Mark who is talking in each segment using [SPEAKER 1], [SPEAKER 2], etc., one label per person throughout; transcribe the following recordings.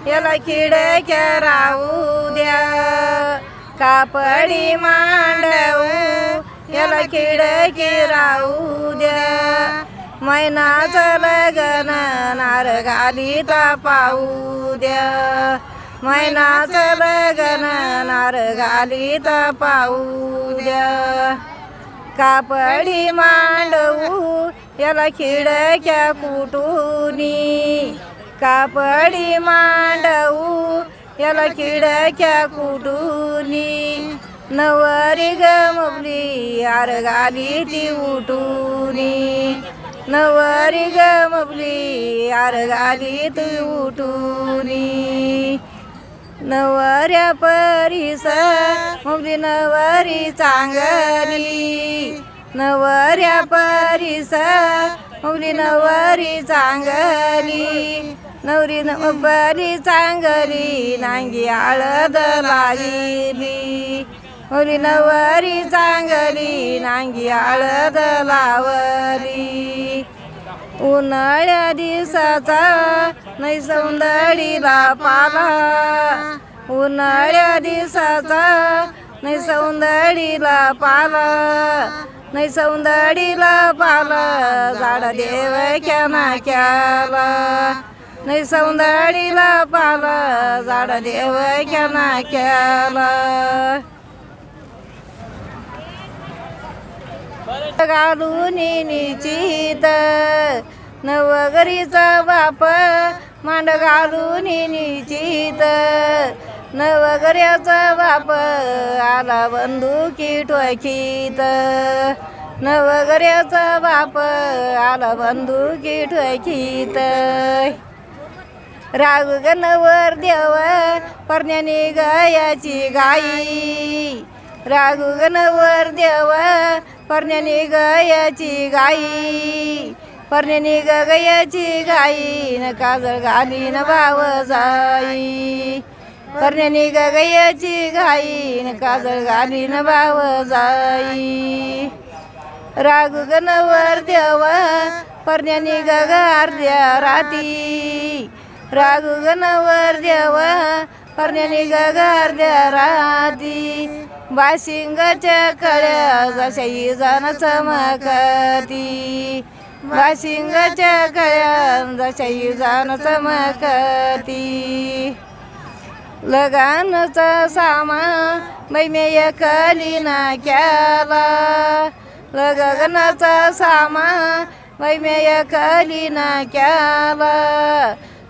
[SPEAKER 1] याला खिडक्या राहू द्या, कापडी मांडवू याला खिडकी राहू द्या. मैनाचं लगन नार घालीता पाहू द्या, मैनाचं लगन नार घालीता पाहू द्या. कापडी मांडवू याला खिडक्या कुटुनी, कापडी मांडवू याला खिडक्या कुटुनी. नवरी गमबली आर घाली ती उठुनी, नवरी गमबली आर घाली ती उठुनी. नवऱ्या परीस मुबली नवरी चांगली, नवऱ्या परीस मुबली नवरी चांगली. नवरी नवरी चांगली नांगी हळद लावली, मुली नवरी चांगली नांगी हळद लावली. उन्हाळ्या दिवसाचा नाही सौंदर्याला पाला, उन्हाळ्या दिवसाचा नाही सौंदर्याला पाला, नाही सौंदर्याला पाला. झाड देवक्या नाक्याला नाही सौंदर्याला पाला, झाड देवक्या नाक्याला. घालून निचित नवघरीचा बाप मांड घालून निचित, नवघऱ्याचा बाप आला बंदुकी टोकीत, नवघऱ्याचा बाप आला बंदुकी टोकीत. राग गणवर देव परण्याने गयाची गाई, राग गणवर देव परण्याने गयाची गाई, परण्याने गयाची गाई. न काजळ घाली न भाव जाई, परण्याने गयाची गाई न काजळ घाली न भाव जाई. राग गणवर देव परण्याने गग अर्ध्या राती, राग गणवर देव परण्याने गग अर्ध्या राती. बाशिंगाच्या कळ्या जशाही जाण चमकती, बाशिंगाच्या कळ्या जशाही जाण चमकती. लगानचा सामान मैमेय कली नाक्याला, लगनाचा सामान मैमेय कली नाक्याला.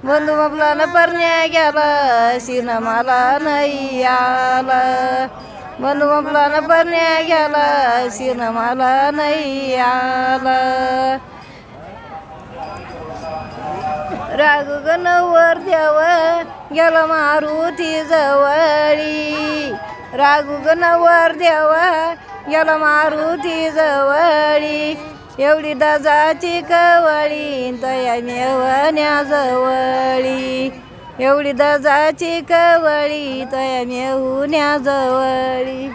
[SPEAKER 1] बंधू मपला न परण्या गेला शिन मला नाही आला, बंधू मपला न परण्या गेला शिन मला नाही आला. राग गणवर देव गेला मारुती जवळी, राग गणवर देव गेला मारुती जवळी. एवढी दाजाची कवळी तया मेवण्या जवळी, एवढी दाजाची कवळी तया मेहुण्या जवळी.